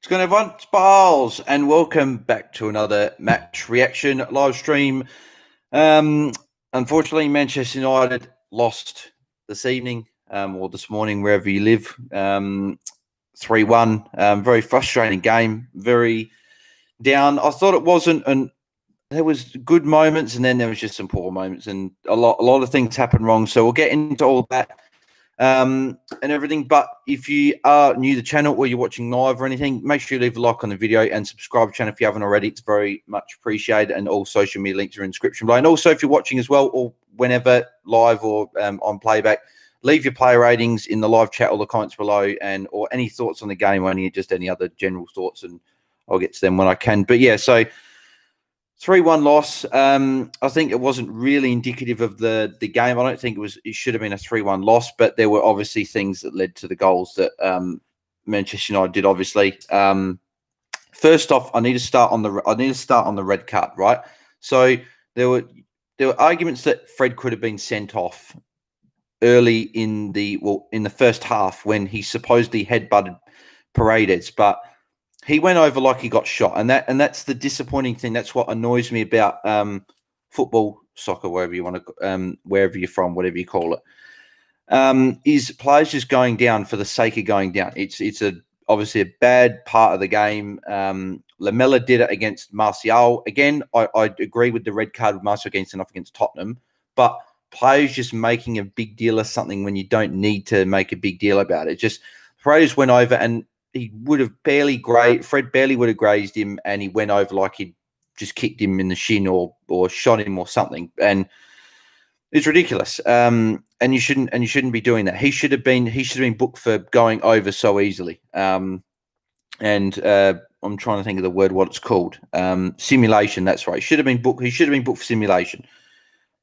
going to everyone? It's Biles, and welcome back to another match reaction live stream. Unfortunately, Manchester United lost this evening or this morning, wherever you live, 3-1. Very frustrating game, very down. I thought it wasn't, and there was good moments, and then there was just some poor moments, and a lot of things happened wrong. So we'll get into all that. And everything. But if you are new to the channel or you're watching live or anything, make sure you leave a like on the video and subscribe to the channel if you haven't already. It's very much appreciated. And all social media links are in the description below. And also, if you're watching as well, or whenever live or on playback, leave your player ratings in the live chat or the comments below, and or any thoughts on the game or any other general thoughts, and I'll get to them when I can. But yeah, so 3-1 loss. I think it wasn't really indicative of the game. I don't think it should have been a 3-1 loss, but there were obviously things that led to the goals that Manchester United did. Obviously, first off, I need to start on the red card, right? So there were arguments that Fred could have been sent off early in the first half when he supposedly headbutted Paredes, but he went over like he got shot, and that's the disappointing thing. That's what annoys me about football, soccer, wherever you want to, wherever you're from, whatever you call it, is players just going down for the sake of going down. It's obviously a bad part of the game. Lamela did it against Martial. Again, I agree with the red card with Martial against Tottenham, but players just making a big deal of something when you don't need to make a big deal about it. Just players went over, and he would have Fred barely would have grazed him, and he went over like he'd just kicked him in the shin or shot him or something. And it's ridiculous. And you shouldn't be doing that. He should have been booked for going over so easily. And I'm trying to think of the word, what it's called. Simulation, that's right. He should have been booked for simulation.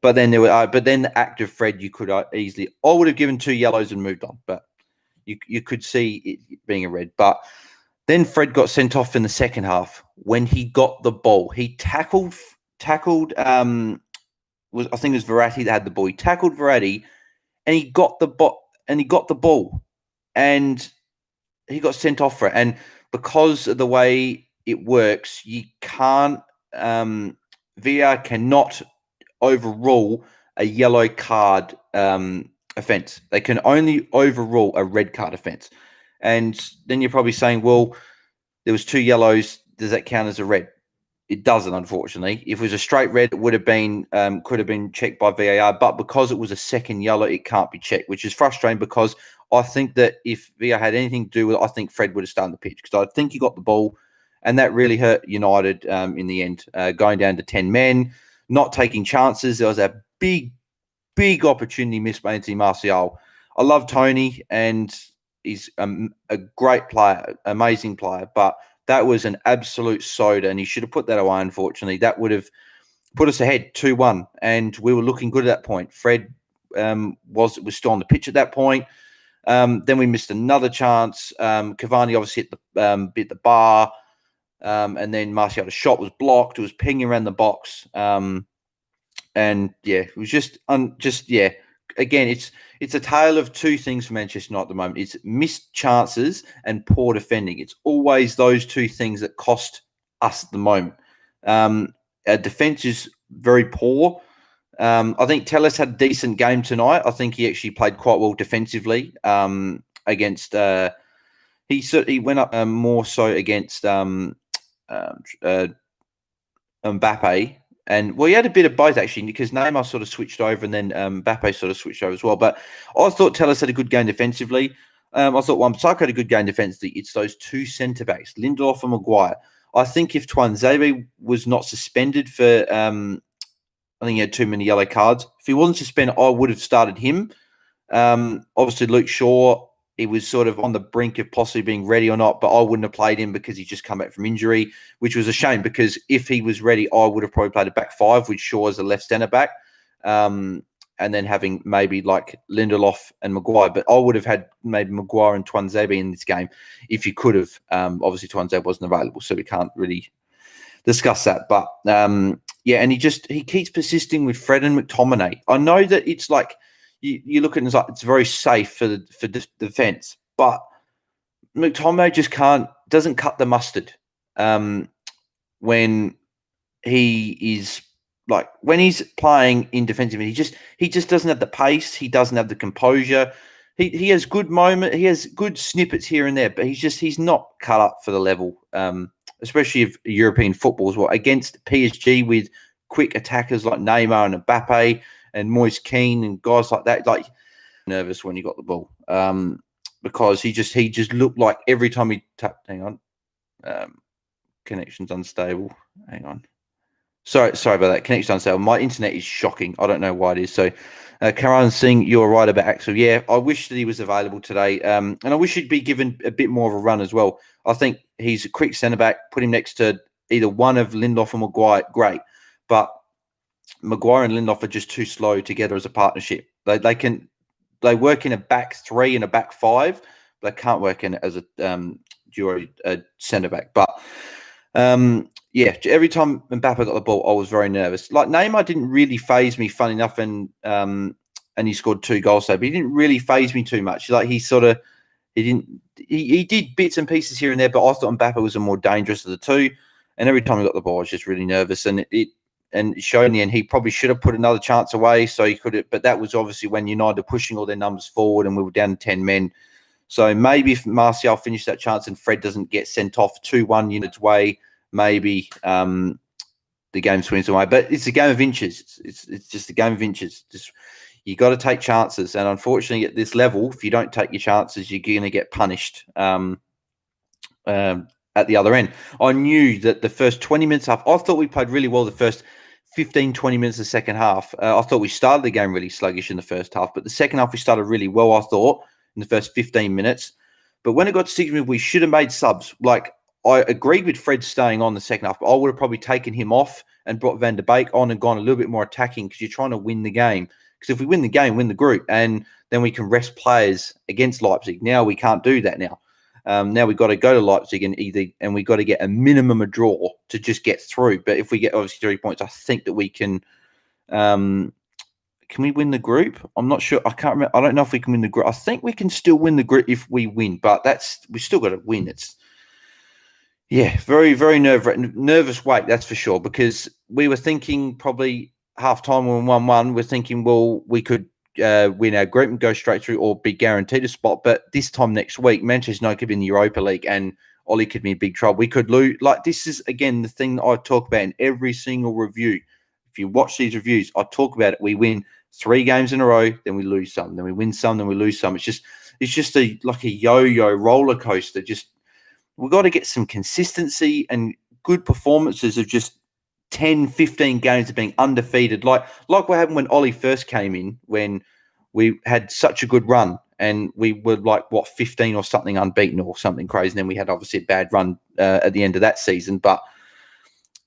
But then the act of Fred, you could easily, I would have given 2 yellows and moved on, but you could see it being a red. But then Fred got sent off in the second half when he got the ball. He tackled I think it was Verratti that had the ball. He tackled Verratti, and he got the ball, and he got sent off for it. And because of the way it works, you can't VAR cannot overrule a yellow card offense. They can only overrule a red card offense. And then you're probably saying, well, there was 2 yellows. Does that count as a red? It doesn't, unfortunately. If it was a straight red, it would have been could have been checked by VAR. But because it was a second yellow, it can't be checked, which is frustrating, because I think that if VAR had anything to do with it, I think Fred would have started the pitch, because I think he got the ball, and that really hurt United in the end, going down to 10 men, not taking chances. There was a big opportunity missed by Anthony Martial. I love Tony, and he's a great player, amazing player, but that was an absolute soda, and he should have put that away, unfortunately. That would have put us ahead 2-1, and we were looking good at that point. Fred was still on the pitch at that point. Then we missed another chance. Cavani obviously hit the bar, and then Martial's shot was blocked. It was pinging around the box. And yeah, it was just again, it's a tale of two things for Manchester United at the moment. It's missed chances and poor defending. It's always those two things that cost us at the moment. Our defense is very poor. I think Telles had a decent game tonight. I think he actually played quite well defensively against. He went up more so against Mbappe. And, well, he had a bit of both, actually, because Neymar sort of switched over, and then Mbappe sort of switched over as well. But I thought Telles had a good game defensively. I thought Wan-Bissaka had a good game defensively. It's those 2 centre-backs, Lindelof and Maguire. I think if Tuanzebe was not suspended for, I think he had too many yellow cards. If he wasn't suspended, I would have started him. Obviously, Luke Shaw, he was sort of on the brink of possibly being ready or not, but I wouldn't have played him because he's just come back from injury, which was a shame, because if he was ready, I would have probably played a back 5 with Shaw as a left centre back, and then having maybe like Lindelof and Maguire. But I would have had maybe Maguire and Tuanzebe in this game if you could have. Obviously, Tuanzebe wasn't available, so we can't really discuss that. But yeah, and he keeps persisting with Fred and McTominay. I know that it's like, you look at it, it's very safe for defense, but McTominay just can't doesn't cut the mustard when he is like when he's playing in defensive. He just doesn't have the pace. He doesn't have the composure. He has good moments. He has good snippets here and there, but he's not cut up for the level, especially of European football as well. Against PSG with quick attackers like Neymar and Mbappe and Moise Kean and guys like that, like nervous when he got the ball because he just looked like every time he tapped. Hang on, connection's unstable. Hang on. Sorry about that. Connection unstable. My internet is shocking. I don't know why it is. So, Karan Singh, you're right about Axel. Yeah, I wish that he was available today. And I wish he'd be given a bit more of a run as well. I think he's a quick centre back. Put him next to either one of Lindelof or Maguire. Great. But Maguire and Lindelof are just too slow together as a partnership. They work in a back three and a back five, but they can't work in it as a duo centre back. But yeah, every time Mbappe got the ball, I was very nervous. Like Neymar didn't really faze me, fun enough, and he scored 2 goals. So, but he didn't really faze me too much. Like he did bits and pieces here and there, but I thought Mbappe was the more dangerous of the two. And every time he got the ball, I was just really nervous, and it showed in the end he probably should have put another chance away. So he could have, but that was obviously when United were pushing all their numbers forward, and we were down to 10 men. So maybe if Martial finished that chance and Fred doesn't get sent off 2-1 United's way, maybe the game swings away. But it's a game of inches. It's just a game of inches. Just you got to take chances, and unfortunately, at this level, if you don't take your chances, you're going to get punished at the other end. I knew that the first 20 minutes half. I thought we played really well the first 15, 20 minutes of the second half. I thought we started the game really sluggish in the first half, but the second half we started really well. I thought in the first 15 minutes, but when it got to 6 minutes, we should have made subs. Like I agreed with Fred staying on the second half, but I would have probably taken him off and brought Van der Beek on and gone a little bit more attacking because you're trying to win the game. Because if we win the game, win the group, and then we can rest players against Leipzig. Now we can't do that now. Now we've got to go to Leipzig and we've got to get a minimum a draw to just get through. But if we get obviously 3 points, I think that we can. Can we win the group? I'm not sure. I can't remember. I don't know if we can win the group. I think we can still win the group if we win, but we still got to win. It's very, very nervous wait, that's for sure. Because we were thinking probably half time when 1-1, we're thinking, well, we could win our group and go straight through or be guaranteed a spot. But this time next week, Manchester United could be in the Europa League and Ollie could be in big trouble. We could lose. Like, this is, again, the thing that I talk about in every single review. If you watch these reviews, I talk about it. We win 3 games in a row, then we lose some. Then we win some, then we lose some. It's just like a yo-yo roller coaster. Just we've got to get some consistency and good performances of just 10, 15 games of being undefeated. Like what happened when Ollie first came in, when we had such a good run and we were like, 15 or something unbeaten or something crazy. And then we had obviously a bad run at the end of that season. But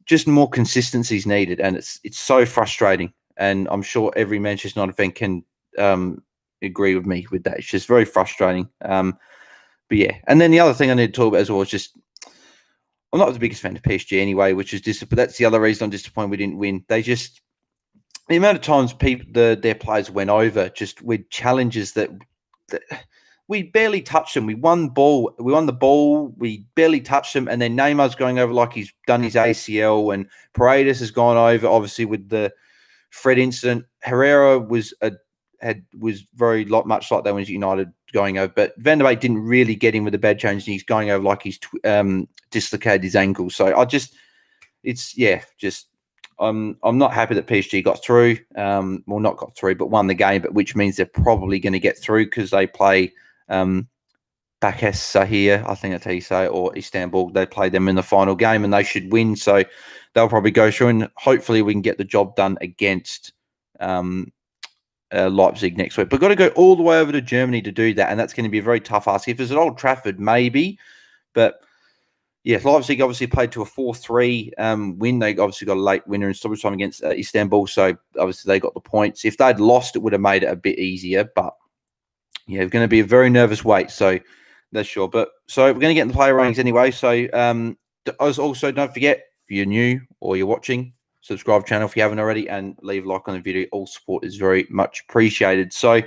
just more consistency is needed. And it's so frustrating. And I'm sure every Manchester United fan can agree with me with that. It's just very frustrating. But yeah. And then the other thing I need to talk about as well is just, I'm not the biggest fan of PSG anyway, which is but that's the other reason I'm disappointed we didn't win. They just, the amount of times their players went over just with challenges that we barely touched them. We won the ball, we barely touched them, and then Neymar's going over like he's done his ACL, and Paredes has gone over, obviously, with the Fred incident. Herrera was very much like that when he's United going over, but Van der Beek didn't really get in with the bad change, and he's going over like he's dislocated his ankle. So I'm not happy that PSG got through. Well, not got through, but won the game, but which means they're probably going to get through because they play Başakşehir, I think that's how you say it, or Istanbul. They play them in the final game and they should win. So they'll probably go through, and hopefully we can get the job done against Leipzig next week. But got to go all the way over to Germany to do that, and that's going to be a very tough ask. If it's at Old Trafford, maybe, but yeah, Leipzig obviously played to a 4-3 win. They obviously got a late winner in stoppage time against Istanbul, so obviously they got the points. If they'd lost, it would have made it a bit easier, but yeah, it's going to be a very nervous wait, so that's sure. But so we're going to get in the player rankings anyway. So also, don't forget, if you're new or you're watching, subscribe to the channel if you haven't already, and leave a like on the video. All support is very much appreciated. So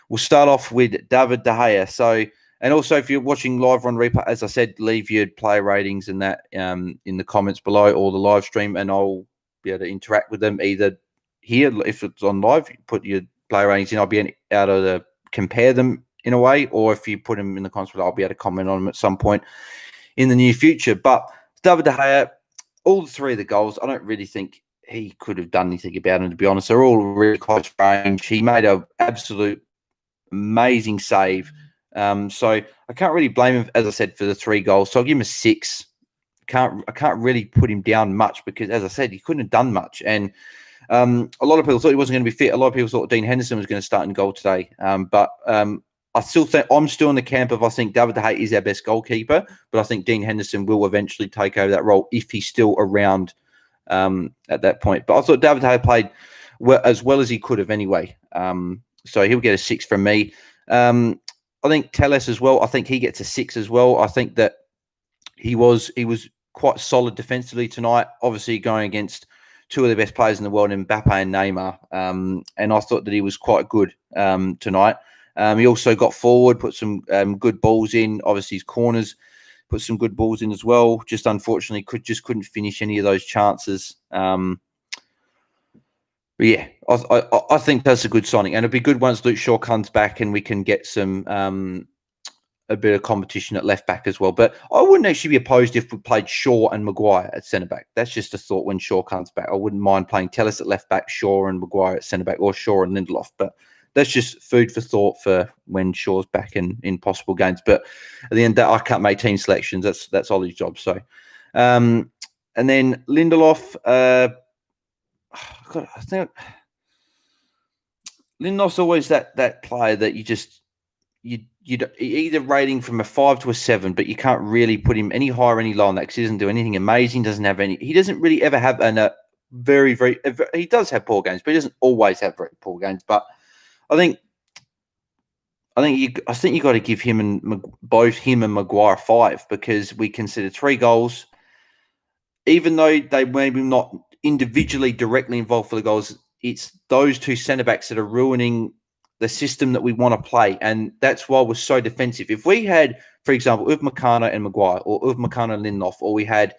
we'll start off with David De Gea. So And also, if you're watching live on replay, as I said, leave your player ratings and that in the comments below or the live stream, and I'll be able to interact with them either here, if it's on live, you put your player ratings in, I'll be able to compare them in a way, or if you put them in the comments below, I'll be able to comment on them at some point in the near future. But David De Gea, all three of the goals, I don't really think he could have done anything about them, to be honest. They're all really close range. He made an absolute amazing save. So I can't really blame him, as I said, for the 3 goals. So I'll give him a 6. I can't really put him down much because, as I said, he couldn't have done much. And a lot of people thought he wasn't going to be fit. A lot of people thought Dean Henderson was going to start in goal today. But I still think I'm still in the camp of I think David De Gea is our best goalkeeper, but I think Dean Henderson will eventually take over that role if he's still around at that point. But I thought David De Gea played as well as he could have anyway. So he'll get a 6 from me. I think Telles as well. I think he gets a 6 as well. I think that he was quite solid defensively tonight. Obviously going against 2 of the best players in the world, Mbappe and Neymar. And I thought that he was quite good tonight. He also got forward, put some good balls in. Obviously, his corners put some good balls in as well. Just unfortunately, couldn't finish any of those chances. But yeah, I think that's a good signing, and it'll be good once Luke Shaw comes back and we can get some a bit of competition at left back as well. But I wouldn't actually be opposed if we played Shaw and Maguire at centre back. That's just a thought when Shaw comes back. I wouldn't mind playing Telles at left back, Shaw and Maguire at centre back, or Shaw and Lindelof. But that's just food for thought for when Shaw's back in possible games. But at the end of that, I can't make team selections. That's Ollie's job. So, and then Lindelof. God, I think Lindelof's always that player that you either rating from a 5 to a 7, but you can't really put him any higher, any lower than that because he doesn't do anything amazing. He doesn't really ever have he does have poor games, but he doesn't always have very poor games. But I think you got to give him and both him and Maguire 5 because we consider 3 goals, even though they maybe not individually directly involved for the goals. It's those 2 centre backs that are ruining the system that we want to play, and that's why we're so defensive. If we had, for example, Upamecano and Maguire, or Upamecano and Lindelof, or we had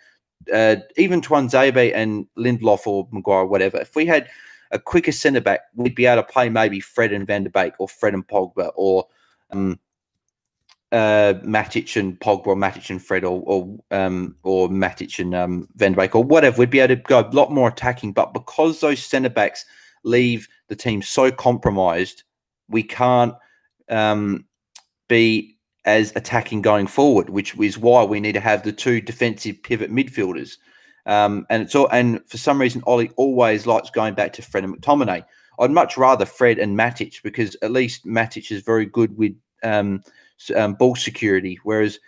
even Tuanzebe and Lindelof or Maguire, whatever, if we had a quicker centre back, we'd be able to play maybe Fred and Van der Beek, or Fred and Pogba, or Matic and Pogba, or Matic and Fred, or Matic and Van der Beek, or whatever. We'd be able to go a lot more attacking, but because those centre backs leave the team so compromised, we can't be as attacking going forward, which is why we need to have the 2 defensive pivot midfielders. And for some reason, Ollie always likes going back to Fred and McTominay. I'd much rather Fred and Matic because at least Matic is very good with ball security, whereas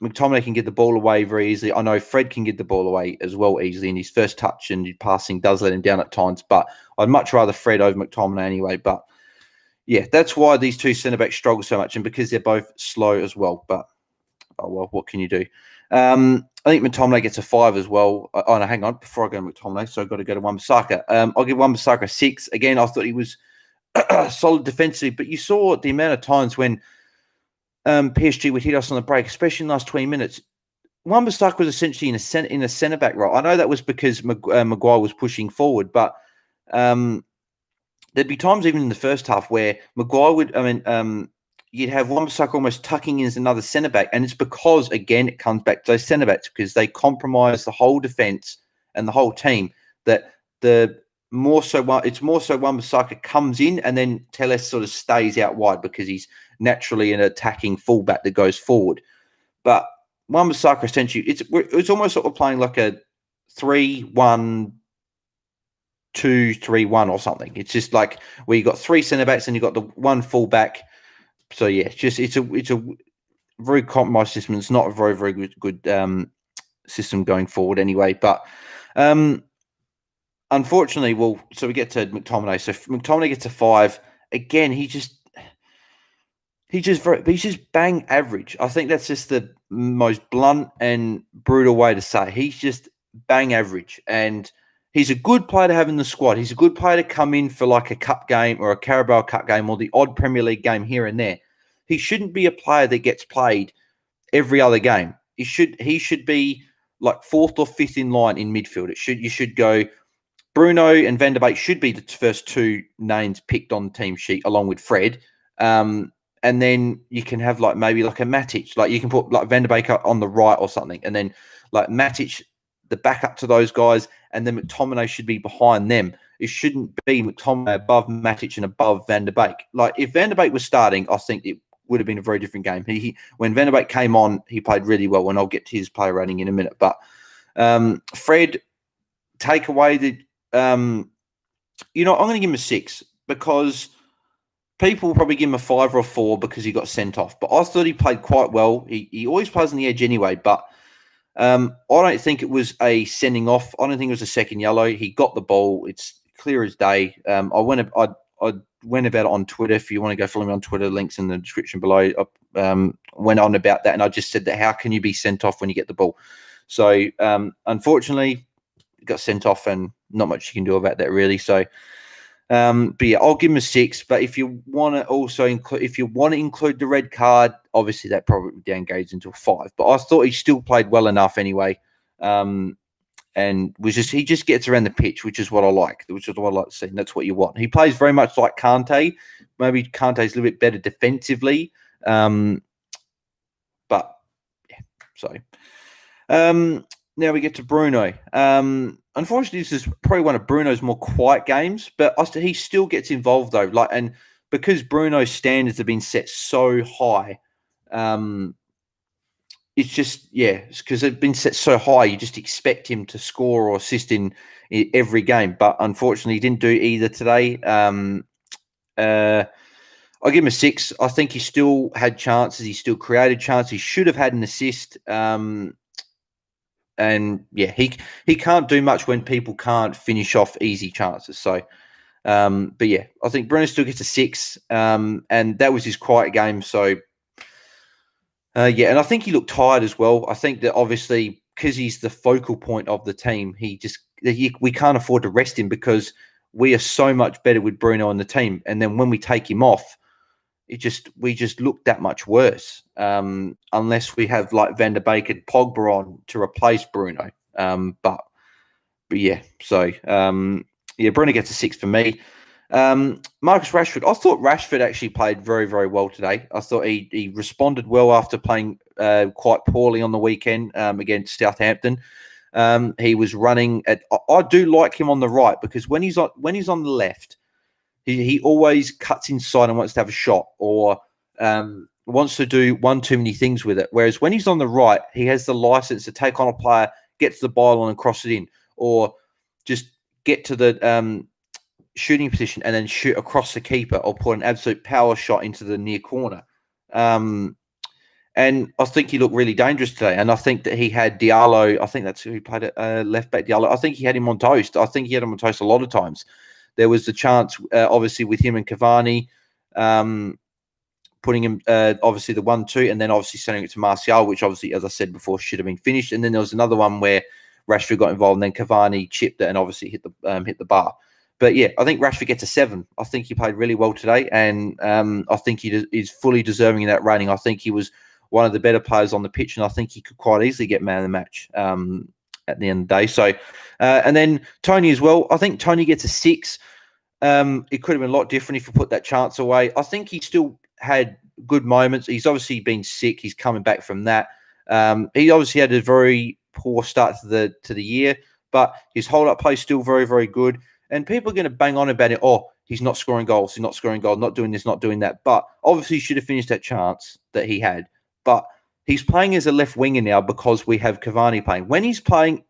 McTominay can get the ball away very easily. I know Fred can get the ball away as well easily, and his first touch and his passing does let him down at times. But I'd much rather Fred over McTominay anyway. But yeah, that's why these 2 centre-backs struggle so much, and because they're both slow as well. But, oh well, what can you do? I think McTominay gets a 5 as well. Oh, no, hang on. Before I go to McTominay, so I've got to go to Wan-Bissaka. I'll give Wan-Bissaka a 6. Again, I thought he was solid defensively, but you saw the amount of times when PSG would hit us on the break, especially in the last 20 minutes. Wan-Bissaka was essentially in a centre-back role. I know that was because Maguire was pushing forward, but there'd be times even in the first half where Maguire you'd have Wan-Bissaka almost tucking in as another centre-back, and it's because, again, it comes back to those centre-backs because they compromise the whole defence and the whole team. That it's more so Wan-Bissaka comes in and then Telles sort of stays out wide because he's naturally an attacking fullback that goes forward. But Wan-Bissaka essentially, it's almost sort of playing like a 3-1. 2-3-1 or something. It's just like where you got 3 centre backs and you got the 1 full back. So yeah, it's a very compromised system. It's not a very, very good system going forward anyway. But unfortunately, so we get to McTominay. So McTominay gets a 5. Again, he's just bang average. I think that's just the most blunt and brutal way to say it. He's just bang average, and he's a good player to have in the squad. He's a good player to come in for like a cup game or a Carabao Cup game or the odd Premier League game here and there. he shouldn't be a player that gets played every other game. He should be like fourth or fifth in line in midfield. You should go Bruno and Van der Beek should be the first two names picked on the team sheet along with Fred. And then you can have like maybe like a Matic, like you can put like Van der Beek on the right or something, and then like Matic, the backup to those guys, and then McTominay should be behind them. It shouldn't be McTominay above Matic and above Van der Beek. Like if Van der Beek was starting, I think it would have been a very different game. When Van der Beek came on, he played really well, and I'll get to his player rating in a minute. But Fred, take away the I'm going to give him a 6 because people will probably give him a 5 or a 4 because he got sent off. But I thought he played quite well. He always plays on the edge anyway. But I don't think it was a sending off. I don't think it was a second yellow. He got the ball. It's clear as day. I went about it on Twitter. If you want to go follow me on Twitter, links in the description below. I went on about that, and I just said that how can you be sent off when you get the ball? So unfortunately, got sent off, and not much you can do about that really. So, but yeah, I'll give him a 6. But if you want to also include the red card, obviously that probably downgrades into a 5. But I thought he still played well enough anyway, and he just gets around the pitch, which is what I like, which is what I like to see. And that's what you want. He plays very much like Kante. Maybe Kante's a little bit better defensively, but yeah. So. Now we get to Bruno. Unfortunately, this is probably one of Bruno's more quiet games, but he still gets involved though. And because Bruno's standards have been set so high, it's just it's because they've been set so high. You just expect him to score or assist in every game, but unfortunately, he didn't do either today. I'll give him a 6. I think he still had chances. He still created chances. He should have had an assist. And yeah, he can't do much when people can't finish off easy chances. So, but yeah, I think Bruno still gets a 6. And that was his quiet game. So, yeah, and I think he looked tired as well. I think that obviously because he's the focal point of the team, we can't afford to rest him because we are so much better with Bruno on the team. And then when we take him off, we just look that much worse unless we have like Van der Beek and Pogba on to replace Bruno. But yeah, so Bruno gets a 6 for me. Marcus Rashford, I thought Rashford actually played very, very well today. I thought he responded well after playing quite poorly on the weekend against Southampton. He was running I do like him on the right because when he's on the left, he always cuts inside and wants to have a shot or wants to do one too many things with it. Whereas when he's on the right, he has the license to take on a player, get to the byline and cross it in, or just get to the shooting position and then shoot across the keeper or put an absolute power shot into the near corner. And I think he looked really dangerous today. And I think that he had Diallo. I think that's who he played at left back, Diallo. I think he had him on toast. I think he had him on toast a lot of times. There was the chance, obviously, with him and Cavani, putting him, obviously, the 1-2, and then obviously sending it to Martial, which obviously, as I said before, should have been finished. And then there was another one where Rashford got involved, and then Cavani chipped it and obviously hit the bar. But yeah, I think Rashford gets a 7. I think he played really well today, and I think he is fully deserving of that rating. I think he was one of the better players on the pitch, and I think he could quite easily get man of the match at the end of the day. So, and then Tony as well. I think Tony gets a 6. It could have been a lot different if you put that chance away. I think he still had good moments. He's obviously been sick. He's coming back from that. He obviously had a very poor start to the year, but his hold-up play is still very, very good. And people are going to bang on about it. Oh, he's not scoring goals. He's not scoring goals. Not doing this, not doing that. But obviously, he should have finished that chance that he had. But he's playing as a left winger now because we have Cavani playing. When he's playing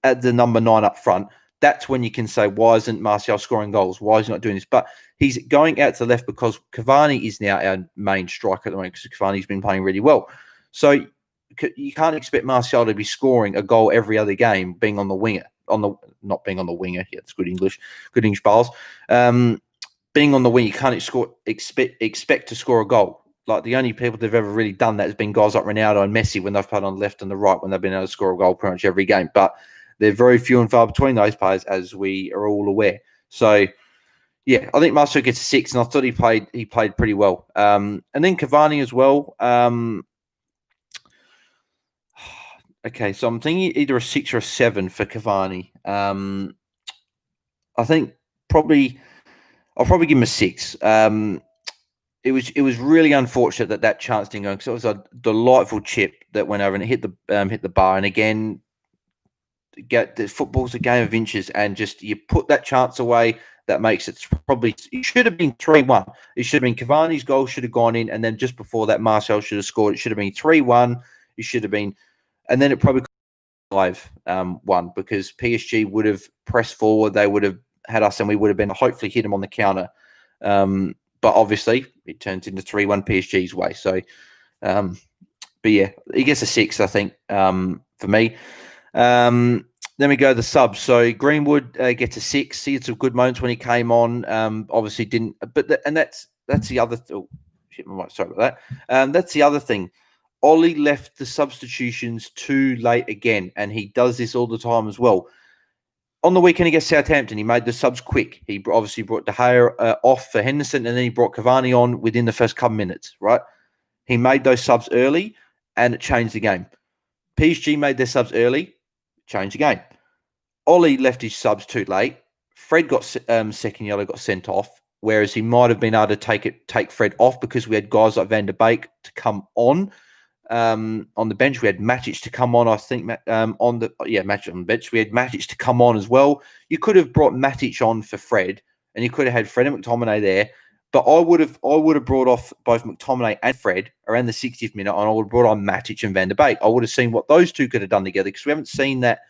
at the number 9 up front, that's when you can say, why isn't Martial scoring goals? Why is he not doing this? But he's going out to the left because Cavani is now our main striker at the moment because Cavani's been playing really well. So you can't expect Martial to be scoring a goal every other game being on the winger. Not being on the winger. Yeah, it's good English bars. Being on the wing, you can't expect to score a goal. Like the only people that have ever really done that has been guys like Ronaldo and Messi when they've played on the left and the right when they've been able to score a goal pretty much every game. But they're very few and far between those players, as we are all aware. So, Yeah, I think Marcel gets a 6, and I thought he played pretty well. And then Cavani as well. Okay, so I'm thinking either a 6 or a 7 for Cavani. I think I'll probably give him a 6. It was really unfortunate that chance didn't go, because it was a delightful chip that went over and it hit the bar. And again, the football's a game of inches, and just you put that chance away. That makes it should have been 3-1. It should have been Cavani's goal should have gone in, and then just before that, Marcel should have scored. It should have been 3-1. It should have been, and then it probably 5-1, because PSG would have pressed forward. They would have had us, and we would have been hopefully hit them on the counter. But obviously, it turns into 3-1 PSG's way. So, but yeah, he gets a 6, I think, for me. Then we go to the subs. So Greenwood gets a 6. He had some good moments when he came on. Obviously didn't, but that's the other. Oh, shit, sorry about that. That's the other thing. Ollie left the substitutions too late again, and he does this all the time as well. On the weekend against Southampton, he made the subs quick. He obviously brought De Gea off for Henderson, and then he brought Cavani on within the first couple minutes, right? He made those subs early, and it changed the game. PSG made their subs early, changed the game. Ollie left his subs too late. Fred got second yellow, got sent off, whereas he might have been able to take Fred off, because we had guys like Van der Beek to come on the bench. We had Matic to come on, I think, Matic on the bench. We had Matic to come on as well. You could have brought Matic on for Fred, and you could have had Fred and McTominay there. But I would have brought off both McTominay and Fred around the 60th minute, and I would have brought on Matic and Van der Beek. I would have seen what those two could have done together, because we haven't seen that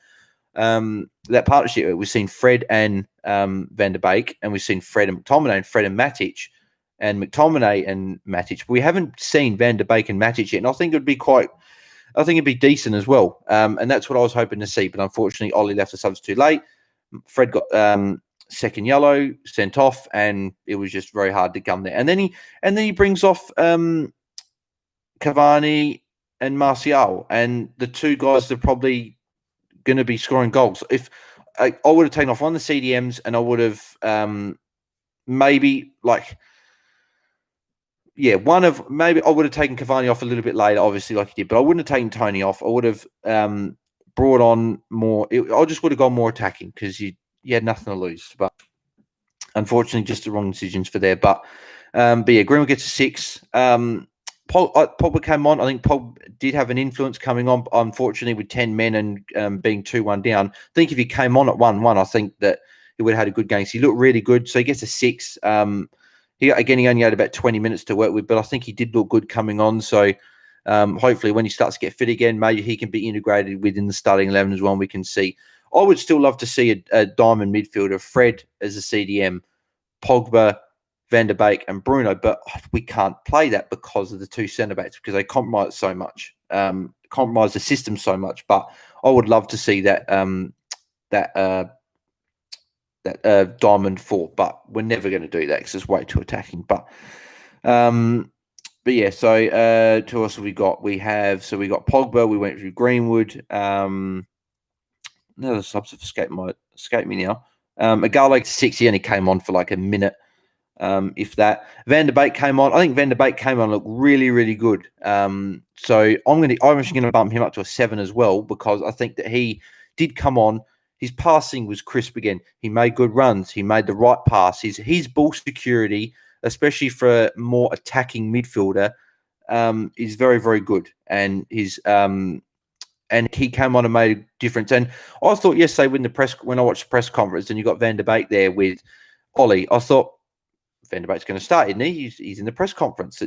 partnership. We've seen Fred and Van der Beek, and we've seen Fred and McTominay, and Fred and Matic, and McTominay and Matic. We haven't seen Van der Beek and Matic yet, and I think it'd be decent as well. And that's what I was hoping to see. But unfortunately, Ollie left the subs too late. Fred got second yellow, sent off, and it was just very hard to come there. And then he brings off Cavani and Martial, and the two guys that are probably going to be scoring goals. If I would have taken off one of the CDMs, and I would have maybe I would have taken Cavani off a little bit later, obviously, like he did, but I wouldn't have taken Tony off. I would have brought on more. I just would have gone more attacking, because you had nothing to lose. But unfortunately, just the wrong decisions for there. But yeah, Greenwood gets a 6. Pogba came on. I think Pogba did have an influence coming on, unfortunately, with 10 men and being 2-1 down. I think if he came on at 1-1, I think that he would have had a good game. So he looked really good. So he gets a 6. He only had about 20 minutes to work with, but I think he did look good coming on. So hopefully when he starts to get fit again, maybe he can be integrated within the starting 11 as well, and we can see. I would still love to see a diamond midfielder, Fred as a CDM, Pogba, Van der Beek and Bruno, but we can't play that because of the two centre-backs, because they compromise so much, compromise the system so much. But I would love to see that diamond 4, but we're never going to do that because it's way too attacking. But yeah, so who else have we got? We got Pogba. We went through Greenwood. No, the subs have escaped me now. Agalo 6. He only came on for like a minute. If that. Van der Beek came on. I think Van der Beek came on and looked really, really good. So I'm actually going to bump him up to a 7 as well, because I think that he did come on. His passing was crisp again. He made good runs. He made the right pass. His ball security, especially for a more attacking midfielder, is very, very good. And and he came on and made a difference. And I thought yesterday when I watched the press conference and you got Van der Beek there with Ollie, I thought, Van der Beek's going to start, isn't he? He's in the press conference.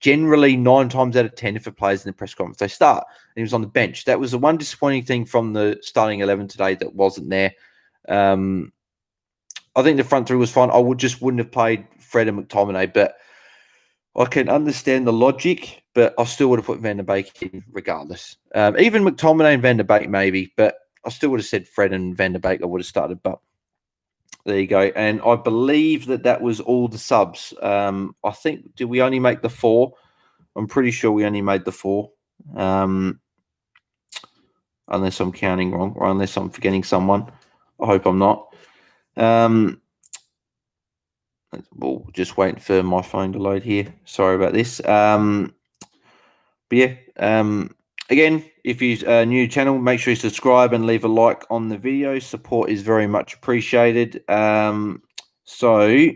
Generally, 9 times out of 10, if a player's in the press conference, they start. And he was on the bench. That was the one disappointing thing from the starting 11 today that wasn't there. I think the front three was fine. I wouldn't have played Fred and McTominay, but I can understand the logic, but I still would have put Van der Beek in regardless. Even McTominay and Van der Beek maybe, but I still would have said Fred and Van der Beek I would have started, but there you go. And I believe that was all the subs. I think, did we only make the 4? I'm pretty sure we only made the 4. Unless I'm counting wrong, or unless I'm forgetting someone. I hope I'm not. We'll just waiting for my phone to load here. Sorry about this. But yeah, again, if you're new channel, make sure you subscribe and leave a like on the video. Support is very much appreciated. So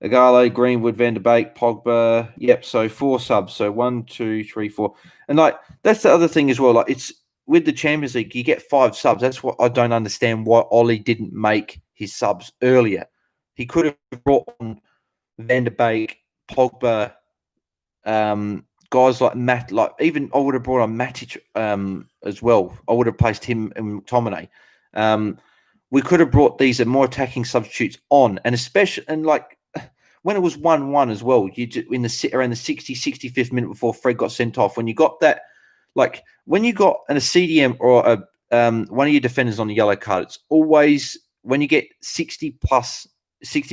Igalo, Greenwood, Van der Beek, Pogba. Yep, so 4 subs. So 1, 2, 3, 4. And like that's the other thing as well. Like it's with the Champions League, you get 5 subs. That's what I don't understand why Ollie didn't make his subs earlier. He could have brought on Van der Beek, Pogba, guys like Matt, like even I would have brought on Matic as well. I would have placed him and McTominay. We could have brought these more attacking substitutes on, and especially and like when it was 1-1 as well, you in the around the 65th minute before Fred got sent off. When you got that, like when you got a CDM or a one of your defenders on a yellow card, it's always when you get 60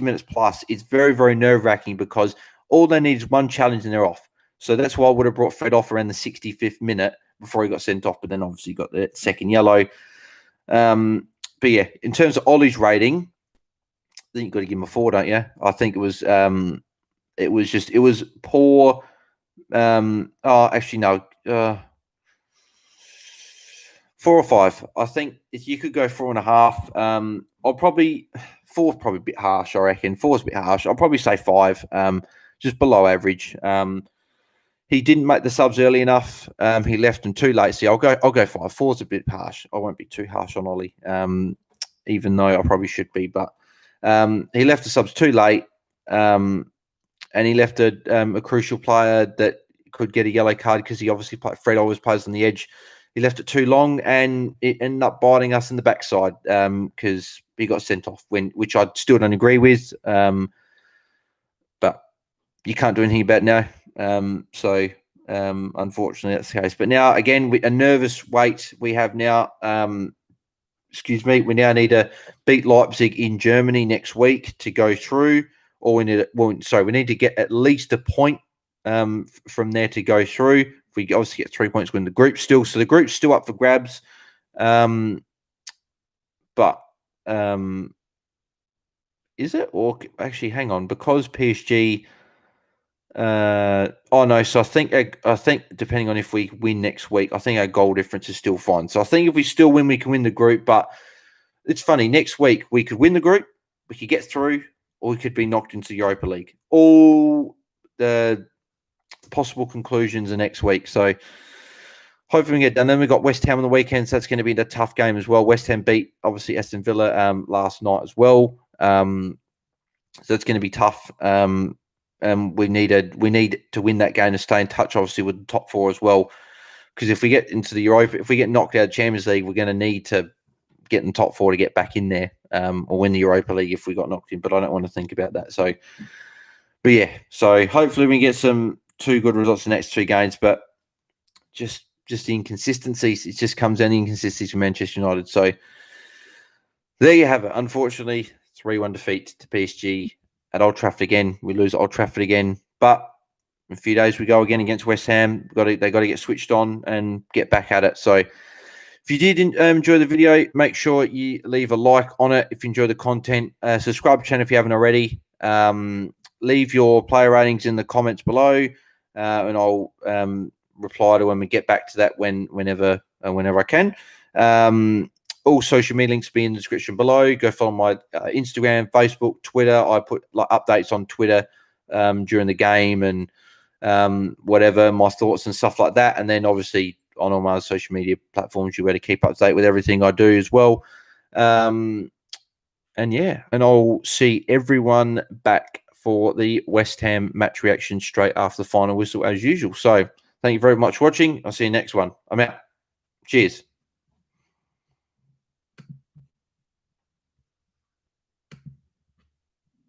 minutes plus, it's very, very nerve-wracking because all they need is one challenge and they're off. So that's why I would have brought Fred off around the 65th minute before he got sent off, but then obviously got the second yellow. But yeah, in terms of Ollie's rating, I think you've got to give him a 4, don't you? I think it was poor. Actually, no. 4 or 5. I think if you could go 4.5, I'll probably 4's probably a bit harsh. I reckon 4's a bit harsh. I'll probably say 5, just below average. He didn't make the subs early enough. He left them too late. See, I'll go 5. 4's a bit harsh. I won't be too harsh on Ollie, even though I probably should be. But he left the subs too late, and he left a crucial player that could get a yellow card because he obviously Fred always plays on the edge. He left it too long, and it ended up biting us in the backside because he got sent off, which I still don't agree with. But you can't do anything about it now. So unfortunately, that's the case. But now, again, a nervous wait we have now. We now need to beat Leipzig in Germany next week to go through. Or we need to get at least a point from there to go through. If we obviously get 3 points, win the group still. So the group's still up for grabs. But is it? Or actually, hang on, because PSG. No. So I think depending on if we win next week, I think our goal difference is still fine. So I think if we still win, we can win the group. But it's funny. Next week we could win the group, we could get through, or we could be knocked into the Europa League. All the possible conclusions are next week. So hopefully we get done. Then we've got West Ham on the weekend, so that's going to be a tough game as well. West Ham beat obviously Aston Villa last night as well. So it's going to be tough. We need to win that game to stay in touch, obviously, with the top 4 as well. Because if we get into the Europa, if we get knocked out of Champions League, we're going to need to get in the top 4 to get back in there, or win the Europa League if we got knocked in. But I don't want to think about that. So, but yeah, so hopefully we can get 2 good results in the next 2 games. But just the inconsistencies, it just comes down to inconsistencies from Manchester United. So there you have it. Unfortunately, 3-1 defeat to PSG. At Old Trafford again. We lose at Old Trafford again. But in a few days, we go again against West Ham. They got to get switched on and get back at it. So if you did enjoy the video, make sure you leave a like on it. If you enjoy the content, subscribe to the channel if you haven't already. Leave your player ratings in the comments below, and I'll reply to them and get back to that whenever I can. All social media links will be in the description below. Go follow my Instagram, Facebook, Twitter. I put like updates on Twitter during the game and whatever, my thoughts and stuff like that. And then obviously on all my other social media platforms, you're able to keep up to date with everything I do as well. And yeah, and I'll see everyone back for the West Ham match reaction straight after the final whistle as usual. So thank you very much for watching. I'll see you next one. I'm out. Cheers.